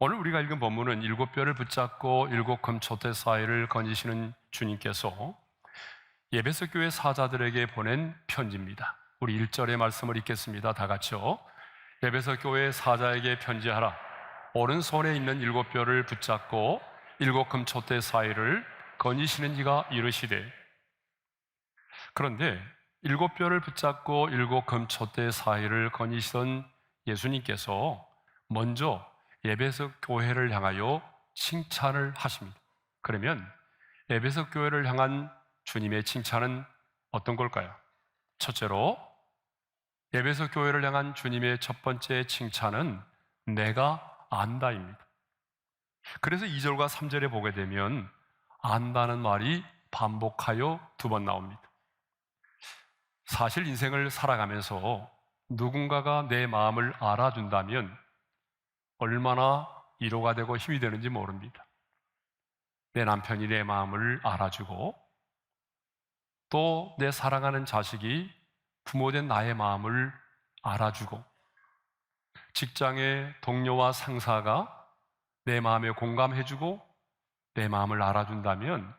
오늘 우리가 읽은 본문은 일곱 뼈를 붙잡고 일곱 금촛대 사이를 건지시는 주님께서 에베소 교회 사자들에게 보낸 편지입니다. 우리 1절의 말씀을 읽겠습니다. 다 같이요. 에베소 교회 사자에게 편지하라. 오른손에 있는 일곱 뼈를 붙잡고 일곱 금촛대 사이를 건지시는 이가 이르시되. 그런데 일곱 뼈를 붙잡고 일곱 금촛대 사이를 건지시던 예수님께서 먼저 에베소 교회를 향하여 칭찬을 하십니다. 그러면 에베소 교회를 향한 주님의 칭찬은 어떤 걸까요? 첫째로 에베소 교회를 향한 주님의 첫 번째 칭찬은 내가 안다입니다. 그래서 2절과 3절에 보게 되면 안다는 말이 반복하여 두 번 나옵니다. 사실 인생을 살아가면서 누군가가 내 마음을 알아준다면 얼마나 위로가 되고 힘이 되는지 모릅니다. 내 남편이 내 마음을 알아주고 또 내 사랑하는 자식이 부모된 나의 마음을 알아주고 직장의 동료와 상사가 내 마음에 공감해주고 내 마음을 알아준다면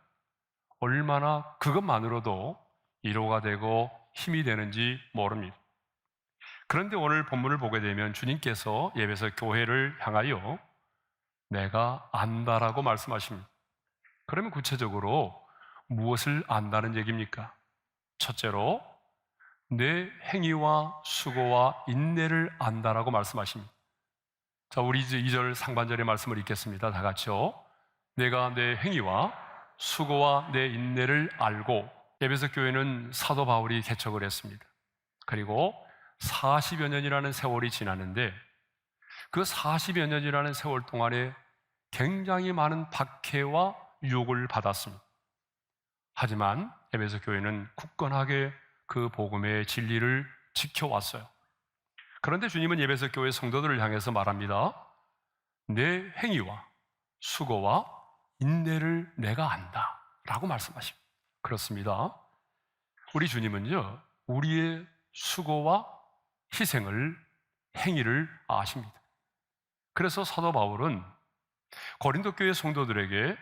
얼마나 그것만으로도 위로가 되고 힘이 되는지 모릅니다. 그런데 오늘 본문을 보게 되면 주님께서 에베소 교회를 향하여 내가 안다라고 말씀하십니다. 그러면 구체적으로 무엇을 안다는 얘기입니까? 첫째로 내 행위와 수고와 인내를 안다라고 말씀하십니다. 자, 우리 이제 2절 상반절의 말씀을 읽겠습니다. 다 같이요. 내가 내 행위와 수고와 내 인내를 알고. 에베소 교회는 사도 바울이 개척을 했습니다. 그리고 40여 년이라는 세월이 지났는데 그 40여 년이라는 세월 동안에 굉장히 많은 박해와 유혹을 받았습니다. 하지만 에베소 교회는 굳건하게 그 복음의 진리를 지켜왔어요. 그런데 주님은 에베소 교회 성도들을 향해서 말합니다. 내 행위와 수고와 인내를 내가 안다 라고 말씀하십니다. 그렇습니다. 우리 주님은요, 우리의 수고와 희생을, 행위를 아십니다. 그래서 사도 바울은 고린도 교회 성도들에게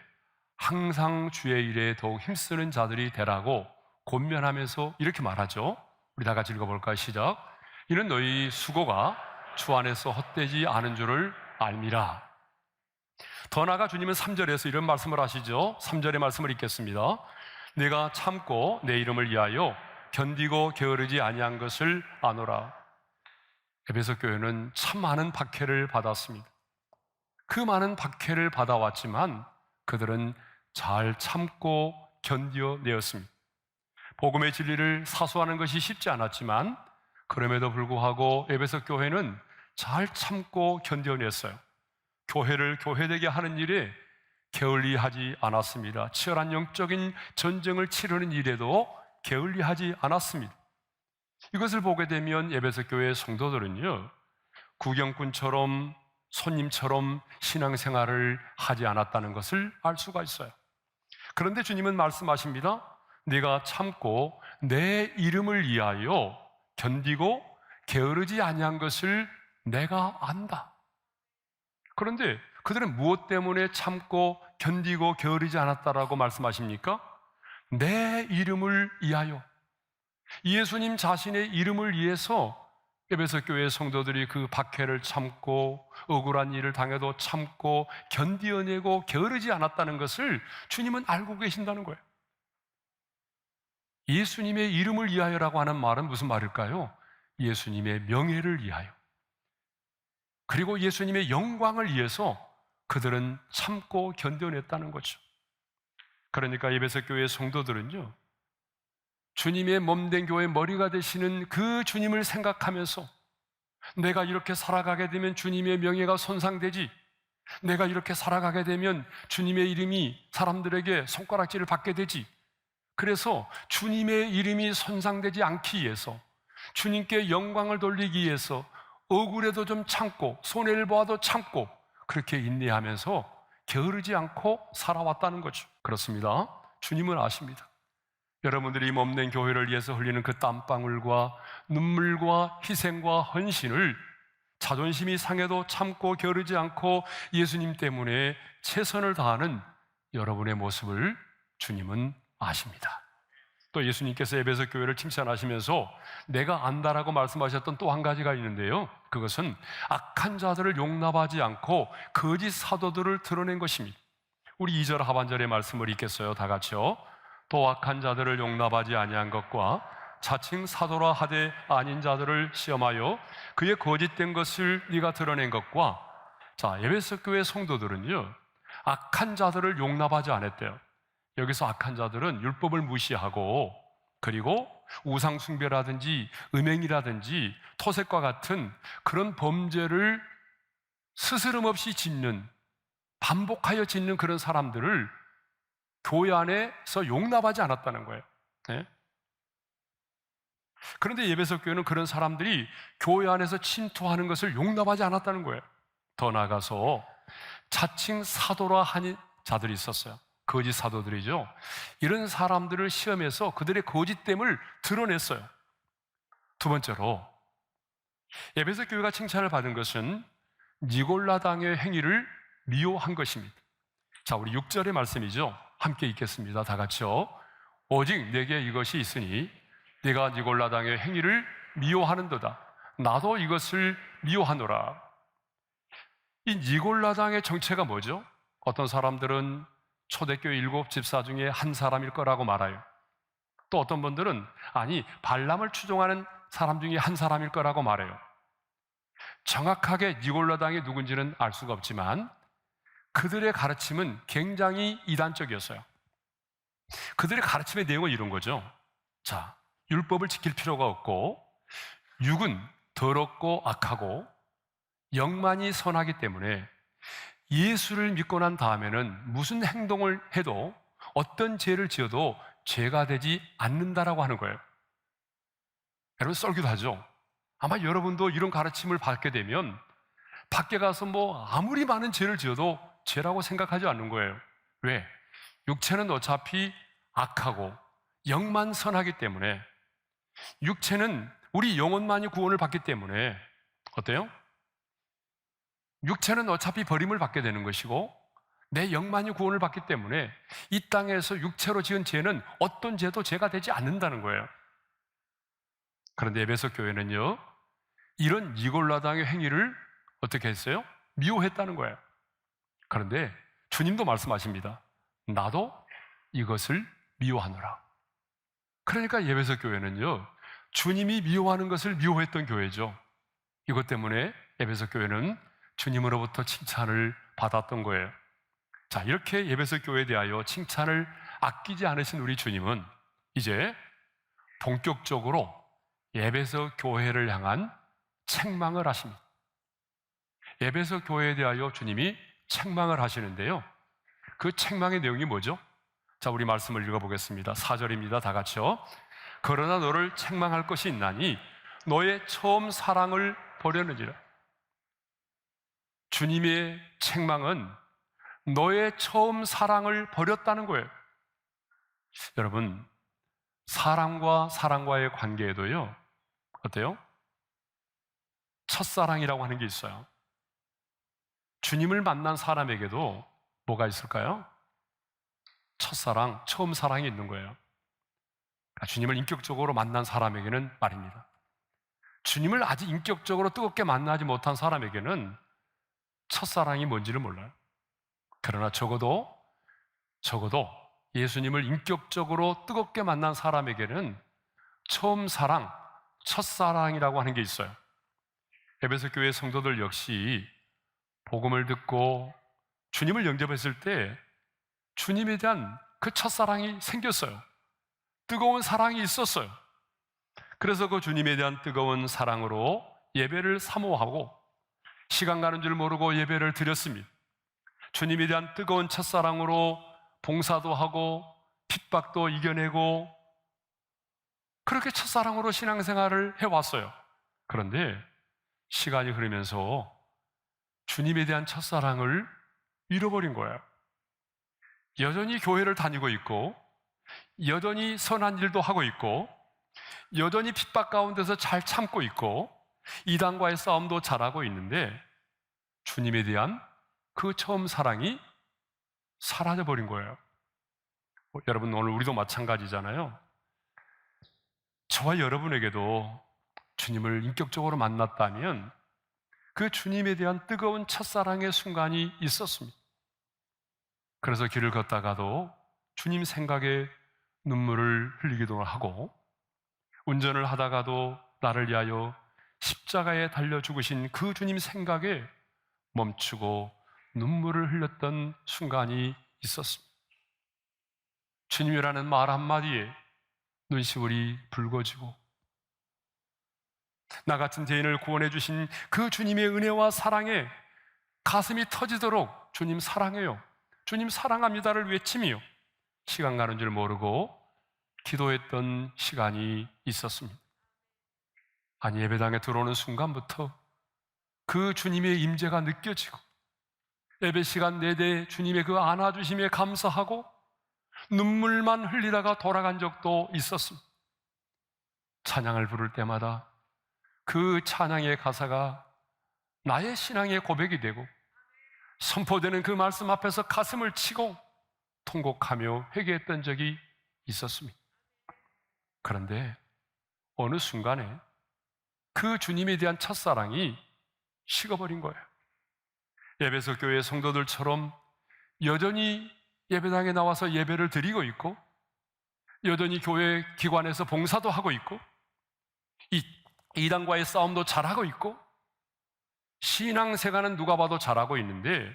항상 주의 일에 더욱 힘쓰는 자들이 되라고 권면하면서 이렇게 말하죠. 우리 다 같이 읽어볼까요? 시작. 이는 너희 수고가 주 안에서 헛되지 않은 줄을 알미라. 더 나아가 주님은 3절에서 이런 말씀을 하시죠. 3절의 말씀을 읽겠습니다. 내가 참고 내 이름을 위하여 견디고 게으르지 아니한 것을 아노라. 에베소 교회는 참 많은 박해를 받았습니다. 그 많은 박해를 받아왔지만 그들은 잘 참고 견뎌내었습니다. 복음의 진리를 사수하는 것이 쉽지 않았지만 그럼에도 불구하고 에베소 교회는 잘 참고 견뎌냈어요. 교회를 교회되게 하는 일에 게을리하지 않았습니다. 치열한 영적인 전쟁을 치르는 일에도 게을리하지 않았습니다. 이것을 보게 되면 에베소 교회 성도들은요, 구경꾼처럼 손님처럼 신앙생활을 하지 않았다는 것을 알 수가 있어요. 그런데 주님은 말씀하십니다. 네가 참고 내 이름을 위하여 견디고 게으르지 아니한 것을 내가 안다. 그런데 그들은 무엇 때문에 참고 견디고 게으르지 않았다라고 말씀하십니까? 내 이름을 위하여. 예수님 자신의 이름을 위해서 에베소 교회 성도들이 그 박해를 참고 억울한 일을 당해도 참고 견디어내고 게으르지 않았다는 것을 주님은 알고 계신다는 거예요. 예수님의 이름을 위하여라고 하는 말은 무슨 말일까요? 예수님의 명예를 위하여. 그리고 예수님의 영광을 위해서 그들은 참고 견뎌냈다는 거죠. 그러니까 에베소 교회 성도들은요, 주님의 몸된 교회의 머리가 되시는 그 주님을 생각하면서 내가 이렇게 살아가게 되면 주님의 명예가 손상되지, 내가 이렇게 살아가게 되면 주님의 이름이 사람들에게 손가락질을 받게 되지, 그래서 주님의 이름이 손상되지 않기 위해서 주님께 영광을 돌리기 위해서 억울해도 좀 참고 손해를 보아도 참고 그렇게 인내하면서 게으르지 않고 살아왔다는 거죠. 그렇습니다. 주님은 아십니다. 여러분들이 몸된 교회를 위해서 흘리는 그 땀방울과 눈물과 희생과 헌신을 자존심이 상해도 참고 겨루지 않고 예수님 때문에 최선을 다하는 여러분의 모습을 주님은 아십니다. 또 예수님께서 에베소 교회를 칭찬하시면서 내가 안다라고 말씀하셨던 또 한 가지가 있는데요, 그것은 악한 자들을 용납하지 않고 거짓 사도들을 드러낸 것입니다. 우리 2절 하반절의 말씀을 읽겠어요. 다 같이요. 또 악한 자들을 용납하지 아니한 것과 자칭 사도라 하되 아닌 자들을 시험하여 그의 거짓된 것을 네가 드러낸 것과. 자, 에베소 교회 성도들은요, 악한 자들을 용납하지 않았대요. 여기서 악한 자들은 율법을 무시하고, 그리고 우상 숭배라든지 음행이라든지 토색과 같은 그런 범죄를 스스럼 없이 짓는, 반복하여 짓는 그런 사람들을 교회 안에서 용납하지 않았다는 거예요. 네? 그런데 에베소 교회는 그런 사람들이 교회 안에서 침투하는 것을 용납하지 않았다는 거예요. 더 나아가서 자칭 사도라 하는 자들이 있었어요. 거짓 사도들이죠. 이런 사람들을 시험해서 그들의 거짓됨을 드러냈어요. 두 번째로, 에베소 교회가 칭찬을 받은 것은 니골라당의 행위를 미워한 것입니다. 자, 우리 6절의 말씀이죠. 함께 읽겠습니다. 다 같이요. 오직 내게 이것이 있으니 네가 니골라당의 행위를 미워하는도다. 나도 이것을 미워하노라. 이 니골라당의 정체가 뭐죠? 어떤 사람들은 초대교회 7 집사 중에 한 사람일 거라고 말해요. 또 어떤 분들은 아니, 발람을 추종하는 사람 중에 한 사람일 거라고 말해요. 정확하게 니골라당이 누군지는 알 수가 없지만 그들의 가르침은 굉장히 이단적이었어요. 그들의 가르침의 내용은 이런 거죠. 자, 율법을 지킬 필요가 없고 육은 더럽고 악하고 영만이 선하기 때문에 예수를 믿고 난 다음에는 무슨 행동을 해도, 어떤 죄를 지어도 죄가 되지 않는다라고 하는 거예요. 여러분, 썰기도 하죠. 아마 여러분도 이런 가르침을 받게 되면 밖에 가서 아무리 많은 죄를 지어도 죄라고 생각하지 않는 거예요. 왜? 육체는 어차피 악하고 영만 선하기 때문에, 육체는 우리 영혼만이 구원을 받기 때문에 어때요? 육체는 어차피 버림을 받게 되는 것이고 내 영만이 구원을 받기 때문에 이 땅에서 육체로 지은 죄는 어떤 죄도 죄가 되지 않는다는 거예요. 그런데 에베소 교회는요, 이런 니골라당의 행위를 어떻게 했어요? 미워했다는 거예요. 그런데 주님도 말씀하십니다. 나도 이것을 미워하노라. 그러니까 에베소 교회는요, 주님이 미워하는 것을 미워했던 교회죠. 이것 때문에 에베소 교회는 주님으로부터 칭찬을 받았던 거예요. 자, 이렇게 에베소 교회에 대하여 칭찬을 아끼지 않으신 우리 주님은 이제 본격적으로 에베소 교회를 향한 책망을 하십니다. 에베소 교회에 대하여 주님이 책망을 하시는데요, 그 책망의 내용이 뭐죠? 자, 우리 말씀을 읽어보겠습니다. 4절입니다. 다 같이요. 그러나 너를 책망할 것이 있나니 너의 처음 사랑을 버렸느니라. 주님의 책망은 너의 처음 사랑을 버렸다는 거예요. 여러분, 사람과 사람과의 관계에도요, 어때요? 첫사랑이라고 하는 게 있어요. 주님을 만난 사람에게도 뭐가 있을까요? 첫사랑, 처음 사랑이 있는 거예요. 주님을 인격적으로 만난 사람에게는 말입니다. 주님을 아직 인격적으로 뜨겁게 만나지 못한 사람에게는 첫사랑이 뭔지를 몰라요. 그러나 적어도 예수님을 인격적으로 뜨겁게 만난 사람에게는 처음 사랑, 첫사랑이라고 하는 게 있어요. 에베소 교회 성도들 역시 복음을 듣고 주님을 영접했을 때 주님에 대한 그 첫사랑이 생겼어요. 뜨거운 사랑이 있었어요. 그래서 그 주님에 대한 뜨거운 사랑으로 예배를 사모하고 시간 가는 줄 모르고 예배를 드렸습니다. 주님에 대한 뜨거운 첫사랑으로 봉사도 하고 핍박도 이겨내고 그렇게 첫사랑으로 신앙생활을 해왔어요. 그런데 시간이 흐르면서 주님에 대한 첫사랑을 잃어버린 거예요. 여전히 교회를 다니고 있고 여전히 선한 일도 하고 있고 여전히 핍박 가운데서 잘 참고 있고 이단과의 싸움도 잘하고 있는데 주님에 대한 그 처음 사랑이 사라져버린 거예요. 여러분, 오늘 우리도 마찬가지잖아요. 저와 여러분에게도 주님을 인격적으로 만났다면 그 주님에 대한 뜨거운 첫사랑의 순간이 있었습니다. 그래서 길을 걷다가도 주님 생각에 눈물을 흘리기도 하고, 운전을 하다가도 나를 위하여 십자가에 달려 죽으신 그 주님 생각에 멈추고 눈물을 흘렸던 순간이 있었습니다. 주님이라는 말 한마디에 눈시울이 붉어지고, 나 같은 죄인을 구원해 주신 그 주님의 은혜와 사랑에 가슴이 터지도록 주님 사랑해요, 주님 사랑합니다를 외치며 시간 가는 줄 모르고 기도했던 시간이 있었습니다. 아니, 예배당에 들어오는 순간부터 그 주님의 임재가 느껴지고, 예배 시간 내내 주님의 그 안아주심에 감사하고 눈물만 흘리다가 돌아간 적도 있었습니다. 찬양을 부를 때마다 그 찬양의 가사가 나의 신앙의 고백이 되고, 선포되는 그 말씀 앞에서 가슴을 치고 통곡하며 회개했던 적이 있었습니다. 그런데 어느 순간에 그 주님에 대한 첫사랑이 식어버린 거예요. 에베소 교회 성도들처럼 여전히 예배당에 나와서 예배를 드리고 있고, 여전히 교회 기관에서 봉사도 하고 있고, 이단과의 싸움도 잘하고 있고, 신앙생활은 누가 봐도 잘하고 있는데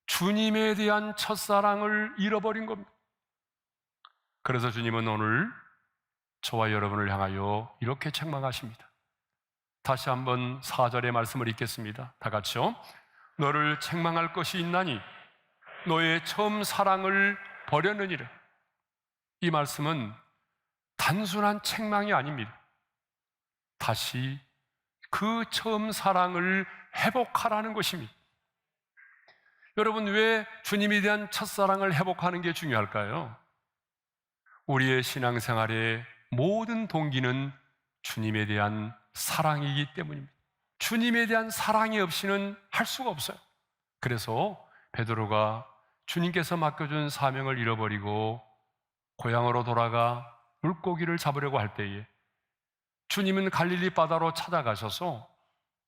주님에 대한 첫사랑을 잃어버린 겁니다. 그래서 주님은 오늘 저와 여러분을 향하여 이렇게 책망하십니다. 다시 한번 4절의 말씀을 읽겠습니다. 다 같이요. 너를 책망할 것이 있나니 너의 처음 사랑을 버렸느니라. 이 말씀은 단순한 책망이 아닙니다. 다시 그 처음 사랑을 회복하라는 것입니다. 여러분, 왜 주님에 대한 첫사랑을 회복하는 게 중요할까요? 우리의 신앙생활의 모든 동기는 주님에 대한 사랑이기 때문입니다. 주님에 대한 사랑이 없이는 할 수가 없어요. 그래서 베드로가 주님께서 맡겨준 사명을 잃어버리고 고향으로 돌아가 물고기를 잡으려고 할 때에 주님은 갈릴리 바다로 찾아가셔서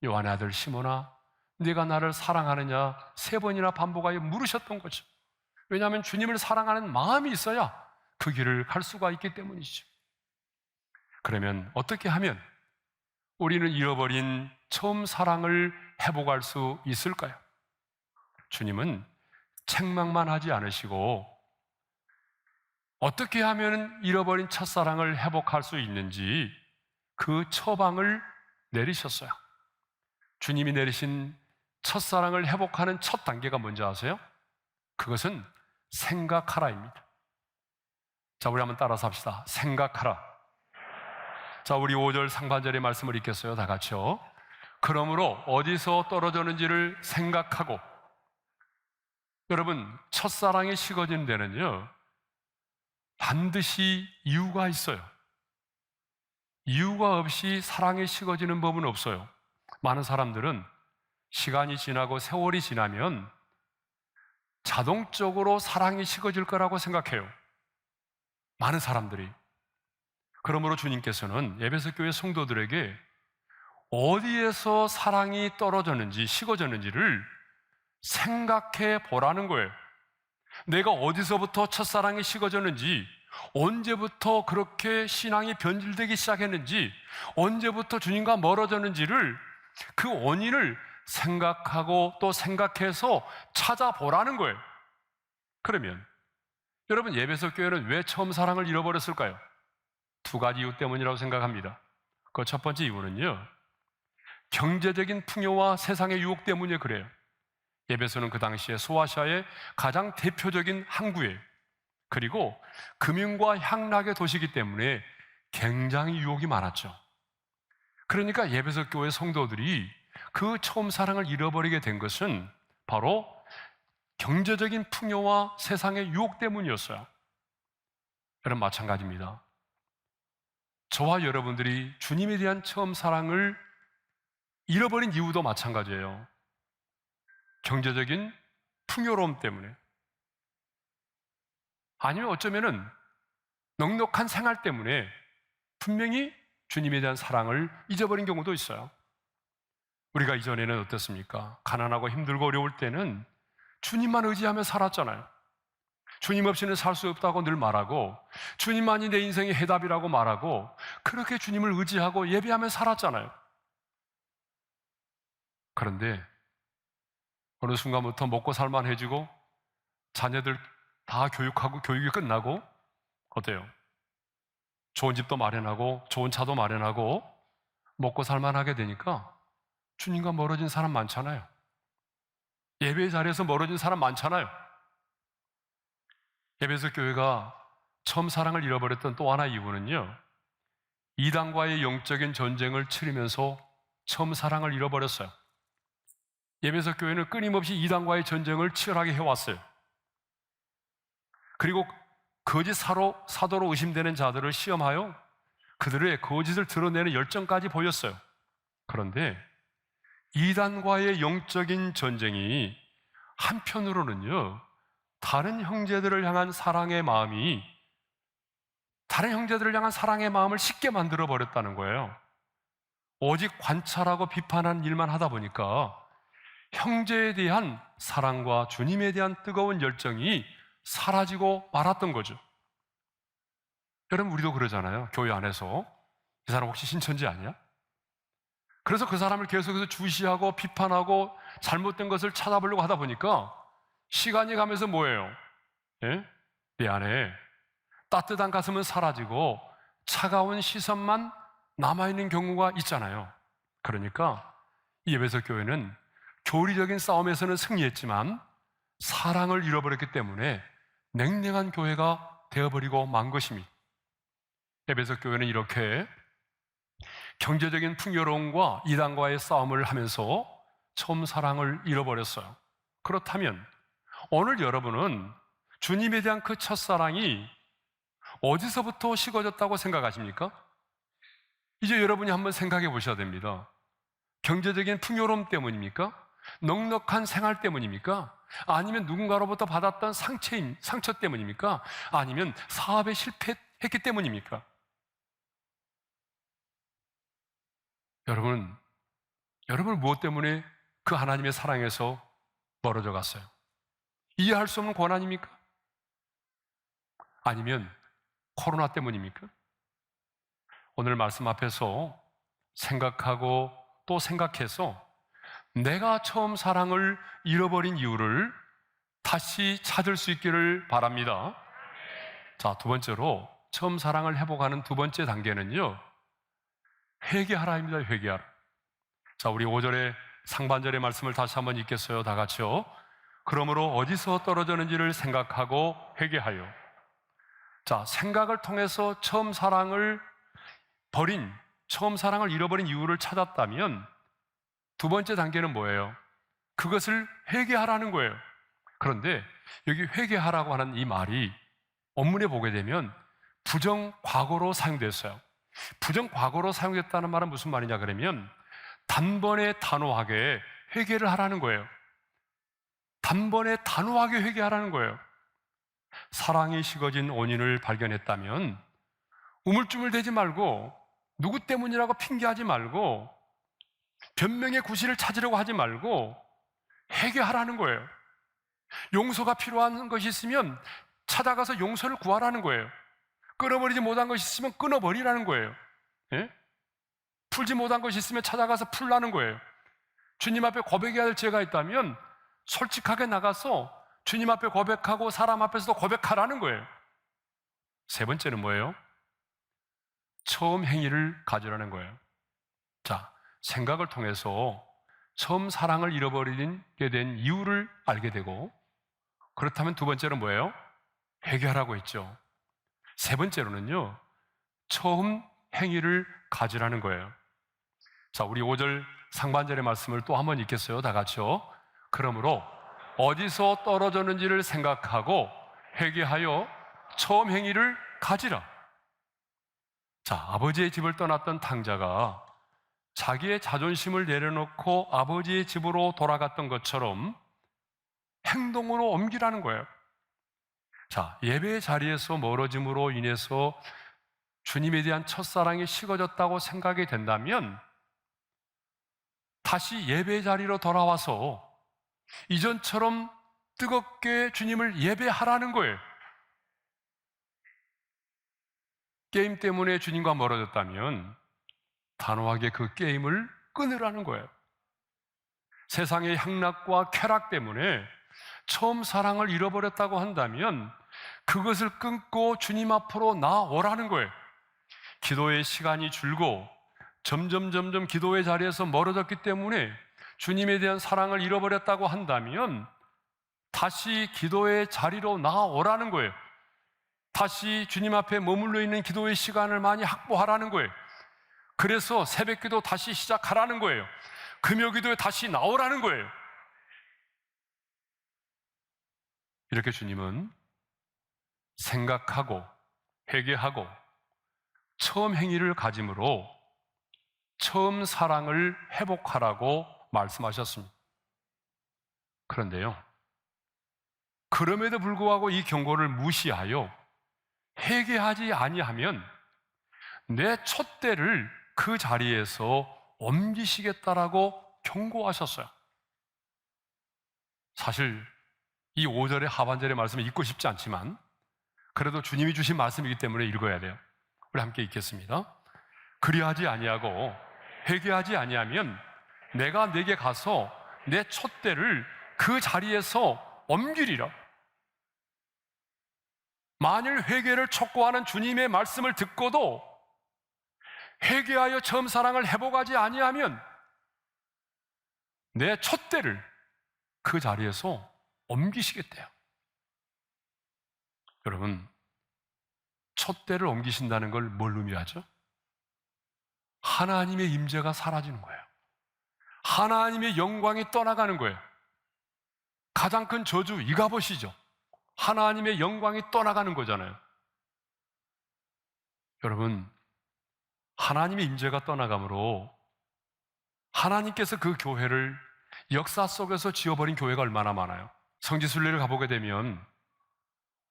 요한의 아들 시몬아, 네가 나를 사랑하느냐 3번이나 반복하여 물으셨던 거죠. 왜냐하면 주님을 사랑하는 마음이 있어야 그 길을 갈 수가 있기 때문이죠. 그러면 어떻게 하면 우리는 잃어버린 처음 사랑을 회복할 수 있을까요? 주님은 책망만 하지 않으시고 어떻게 하면 잃어버린 첫사랑을 회복할 수 있는지 그 처방을 내리셨어요. 주님이 내리신 첫사랑을 회복하는 첫 단계가 뭔지 아세요? 그것은 생각하라입니다. 자, 우리 한번 따라서 합시다. 생각하라. 자, 우리 5절 상반절의 말씀을 읽겠어요. 다 같이요. 그러므로 어디서 떨어졌는지를 생각하고. 여러분, 첫사랑이 식어지는 데는요, 반드시 이유가 있어요. 이유가 없이 사랑이 식어지는 법은 없어요. 많은 사람들은 시간이 지나고 세월이 지나면 자동적으로 사랑이 식어질 거라고 생각해요. 많은 사람들이. 그러므로 주님께서는 에베소 교회 성도들에게 어디에서 사랑이 떨어졌는지 식어졌는지를 생각해 보라는 거예요. 내가 어디서부터 첫사랑이 식어졌는지, 언제부터 그렇게 신앙이 변질되기 시작했는지, 언제부터 주님과 멀어졌는지를, 그 원인을 생각하고 또 생각해서 찾아보라는 거예요. 그러면 여러분, 에베소 교회는 왜 처음 사랑을 잃어버렸을까요? 2가지 이유 때문이라고 생각합니다. 그 첫 번째 이유는요, 경제적인 풍요와 세상의 유혹 때문에 그래요. 에베소는 그 당시에 소아시아의 가장 대표적인 항구예요. 그리고 금융과 향락의 도시이기 때문에 굉장히 유혹이 많았죠. 그러니까 에베소 교회 성도들이 그 처음 사랑을 잃어버리게 된 것은 바로 경제적인 풍요와 세상의 유혹 때문이었어요. 여러분, 마찬가지입니다. 저와 여러분들이 주님에 대한 처음 사랑을 잃어버린 이유도 마찬가지예요. 경제적인 풍요로움 때문에, 아니면 어쩌면은 넉넉한 생활 때문에 분명히 주님에 대한 사랑을 잊어버린 경우도 있어요. 우리가 이전에는 어땠습니까? 가난하고 힘들고 어려울 때는 주님만 의지하며 살았잖아요. 주님 없이는 살 수 없다고 늘 말하고, 주님만이 내 인생의 해답이라고 말하고, 그렇게 주님을 의지하고 예배하며 살았잖아요. 그런데 어느 순간부터 먹고 살만해지고 자녀들 다 교육하고 교육이 끝나고 어때요? 좋은 집도 마련하고 좋은 차도 마련하고 먹고 살만하게 되니까 주님과 멀어진 사람 많잖아요. 예배 자리에서 멀어진 사람 많잖아요. 에베소 교회가 처음 사랑을 잃어버렸던 또 하나의 이유는요, 이단과의 영적인 전쟁을 치르면서 처음 사랑을 잃어버렸어요. 에베소 교회는 끊임없이 이단과의 전쟁을 치열하게 해왔어요. 그리고 거짓 사도로 의심되는 자들을 시험하여 그들의 거짓을 드러내는 열정까지 보였어요. 그런데 이단과의 영적인 전쟁이 한편으로는요, 다른 형제들을 향한 사랑의 마음을 쉽게 만들어 버렸다는 거예요. 오직 관찰하고 비판하는 일만 하다 보니까 형제에 대한 사랑과 주님에 대한 뜨거운 열정이 사라지고 말았던 거죠. 여러분, 우리도 그러잖아요. 교회 안에서 이 사람 혹시 신천지 아니야? 그래서 그 사람을 계속해서 주시하고 비판하고 잘못된 것을 찾아보려고 하다 보니까 시간이 가면서 뭐예요? 예? 내 안에 따뜻한 가슴은 사라지고 차가운 시선만 남아있는 경우가 있잖아요. 그러니까 이 에베소 교회는 교리적인 싸움에서는 승리했지만 사랑을 잃어버렸기 때문에 냉랭한 교회가 되어버리고 만 것입니다. 에베소 교회는 이렇게 경제적인 풍요로움과 이단과의 싸움을 하면서 처음 사랑을 잃어버렸어요. 그렇다면 오늘 여러분은 주님에 대한 그 첫사랑이 어디서부터 식어졌다고 생각하십니까? 이제 여러분이 한번 생각해 보셔야 됩니다. 경제적인 풍요로움 때문입니까? 넉넉한 생활 때문입니까? 아니면 누군가로부터 받았던 상처 때문입니까? 아니면 사업에 실패했기 때문입니까? 여러분 무엇 때문에 그 하나님의 사랑에서 멀어져 갔어요? 이해할 수 없는 고난입니까? 아니면 코로나 때문입니까? 오늘 말씀 앞에서 생각하고 또 생각해서 내가 처음 사랑을 잃어버린 이유를 다시 찾을 수 있기를 바랍니다. 자, 두 번째로 처음 사랑을 회복하는 두 번째 단계는요, 회개하라입니다. 회개하라. 자, 우리 5절의 상반절의 말씀을 다시 한번 읽겠어요. 다 같이요. 그러므로 어디서 떨어졌는지를 생각하고 회개하여. 자, 생각을 통해서 처음 사랑을 잃어버린 이유를 찾았다면 두 번째 단계는 뭐예요? 그것을 회개하라는 거예요. 그런데 여기 회개하라고 하는 이 말이 원문에 보게 되면 부정과거로 사용됐어요. 부정과거로 사용됐다는 말은 무슨 말이냐 그러면 단번에 단호하게 회개를 하라는 거예요. 단번에 단호하게 회개하라는 거예요. 사랑이 식어진 원인을 발견했다면 우물쭈물대지 말고 누구 때문이라고 핑계하지 말고 변명의 구실을 찾으려고 하지 말고 회개하라는 거예요. 용서가 필요한 것이 있으면 찾아가서 용서를 구하라는 거예요. 끊어버리지 못한 것이 있으면 끊어버리라는 거예요. 예? 풀지 못한 것이 있으면 찾아가서 풀라는 거예요. 주님 앞에 고백해야 될 죄가 있다면 솔직하게 나가서 주님 앞에 고백하고 사람 앞에서도 고백하라는 거예요. 세 번째는 뭐예요? 처음 행위를 가지라는 거예요. 자, 생각을 통해서 처음 사랑을 잃어버리게 된 이유를 알게 되고, 그렇다면 두 번째는 뭐예요? 회개하라고 했죠. 세 번째로는요, 처음 행위를 가지라는 거예요. 자, 우리 5절 상반절의 말씀을 또 한번 읽겠어요. 다 같이요. 그러므로 어디서 떨어졌는지를 생각하고 회개하여 처음 행위를 가지라. 자, 아버지의 집을 떠났던 탕자가 자기의 자존심을 내려놓고 아버지의 집으로 돌아갔던 것처럼 행동으로 옮기라는 거예요. 자, 예배의 자리에서 멀어짐으로 인해서 주님에 대한 첫사랑이 식어졌다고 생각이 된다면 다시 예배의 자리로 돌아와서 이전처럼 뜨겁게 주님을 예배하라는 거예요. 게임 때문에 주님과 멀어졌다면 단호하게 그 게임을 끊으라는 거예요. 세상의 향락과 쾌락 때문에 처음 사랑을 잃어버렸다고 한다면 그것을 끊고 주님 앞으로 나오라는 거예요. 기도의 시간이 줄고 점점 기도의 자리에서 멀어졌기 때문에 주님에 대한 사랑을 잃어버렸다고 한다면 다시 기도의 자리로 나오라는 거예요. 다시 주님 앞에 머물러 있는 기도의 시간을 많이 확보하라는 거예요. 그래서 새벽기도 다시 시작하라는 거예요. 금요기도에 다시 나오라는 거예요. 이렇게 주님은 생각하고 회개하고 처음 행위를 가짐으로 처음 사랑을 회복하라고 말씀하셨습니다. 그런데요, 그럼에도 불구하고 이 경고를 무시하여 회개하지 아니하면 내 촛대를 그 자리에서 옮기시겠다라고 경고하셨어요. 사실 이 5절의 하반절의 말씀을 읽고 싶지 않지만 그래도 주님이 주신 말씀이기 때문에 읽어야 돼요. 우리 함께 읽겠습니다. 그리하지 아니하고 회개하지 아니하면 내가 네게 가서 내 촛대를 그 자리에서 옮기리라. 만일 회개를 촉구하는 주님의 말씀을 듣고도 회개하여 처음 사랑을 회복하지 아니하면 내 촛대를 그 자리에서 옮기시겠대요. 여러분, 촛대를 옮기신다는 걸 뭘 의미하죠? 하나님의 임재가 사라지는 거예요. 하나님의 영광이 떠나가는 거예요. 가장 큰 저주 이가봇이죠. 하나님의 영광이 떠나가는 거잖아요. 여러분, 하나님의 임재가 떠나가므로 하나님께서 그 교회를 역사 속에서 지어버린 교회가 얼마나 많아요. 성지순례를 가보게 되면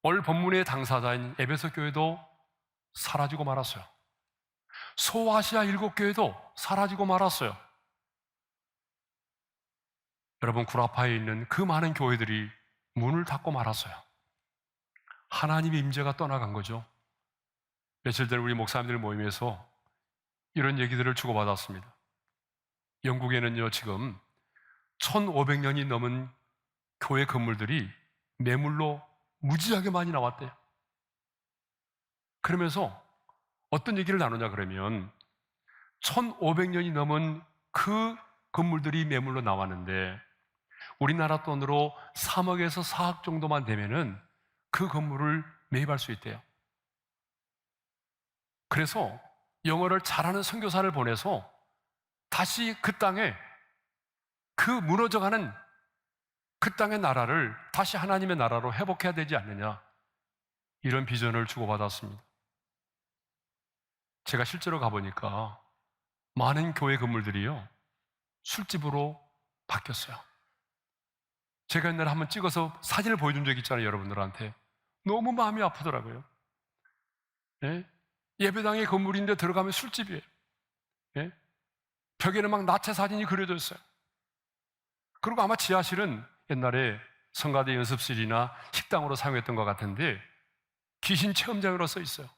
오늘 본문의 당사자인 에베소 교회도 사라지고 말았어요. 소아시아 7교회도 사라지고 말았어요. 여러분, 구라파에 있는 그 많은 교회들이 문을 닫고 말았어요. 하나님의 임재가 떠나간 거죠. 며칠 전에 우리 목사님들 모임에서 이런 얘기들을 주고받았습니다. 영국에는요, 지금 1500년이 넘은 교회 건물들이 매물로 무지하게 많이 나왔대요. 그러면서 어떤 얘기를 나누냐 그러면 1500년이 넘은 그 건물들이 매물로 나왔는데 우리나라 돈으로 3억에서 4억 정도만 되면은 그 건물을 매입할 수 있대요. 그래서 영어를 잘하는 선교사를 보내서 다시 그 땅에 그 무너져가는 그 땅의 나라를 다시 하나님의 나라로 회복해야 되지 않느냐, 이런 비전을 주고받았습니다. 제가 실제로 가보니까 많은 교회 건물들이요, 술집으로 바뀌었어요. 제가 옛날에 한번 찍어서 사진을 보여준 적이 있잖아요, 여러분들한테. 너무 마음이 아프더라고요. 예? 예배당의 건물인데 들어가면 술집이에요. 예? 벽에는 막 나체 사진이 그려져 있어요. 그리고 아마 지하실은 옛날에 성가대 연습실이나 식당으로 사용했던 것 같은데 귀신 체험장으로 써 있어요.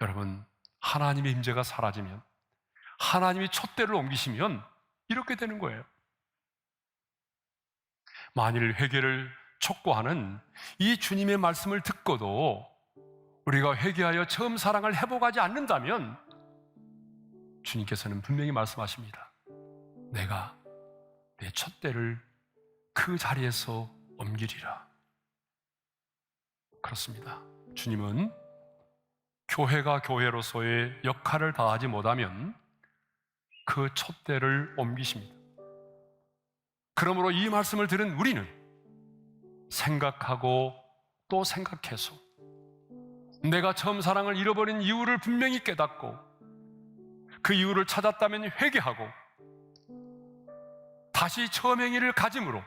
여러분, 하나님의 임재가 사라지면, 하나님이 촛대를 옮기시면 이렇게 되는 거예요. 만일 회개를 촉구하는 이 주님의 말씀을 듣고도 우리가 회개하여 처음 사랑을 회복하지 않는다면 주님께서는 분명히 말씀하십니다. 내가 내 촛대를 그 자리에서 옮기리라. 그렇습니다. 주님은 교회가 교회로서의 역할을 다하지 못하면 그 촛대를 옮기십니다. 그러므로 이 말씀을 들은 우리는 생각하고 또 생각해서 내가 처음 사랑을 잃어버린 이유를 분명히 깨닫고 그 이유를 찾았다면 회개하고 다시 처음 행위를 가짐으로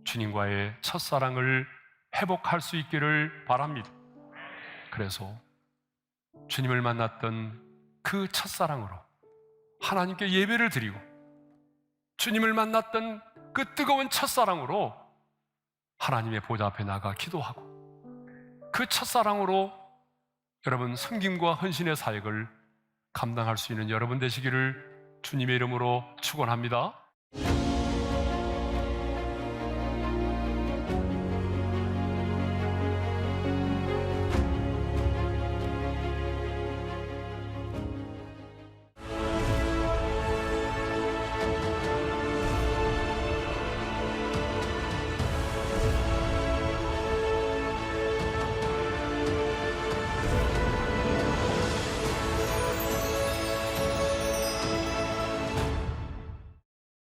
주님과의 첫사랑을 회복할 수 있기를 바랍니다. 그래서 주님을 만났던 그 첫사랑으로 하나님께 예배를 드리고 주님을 만났던 그 뜨거운 첫사랑으로 하나님의 보좌 앞에 나가 기도하고 그 첫사랑으로 여러분 섬김과 헌신의 사역을 감당할 수 있는 여러분 되시기를 주님의 이름으로 축원합니다.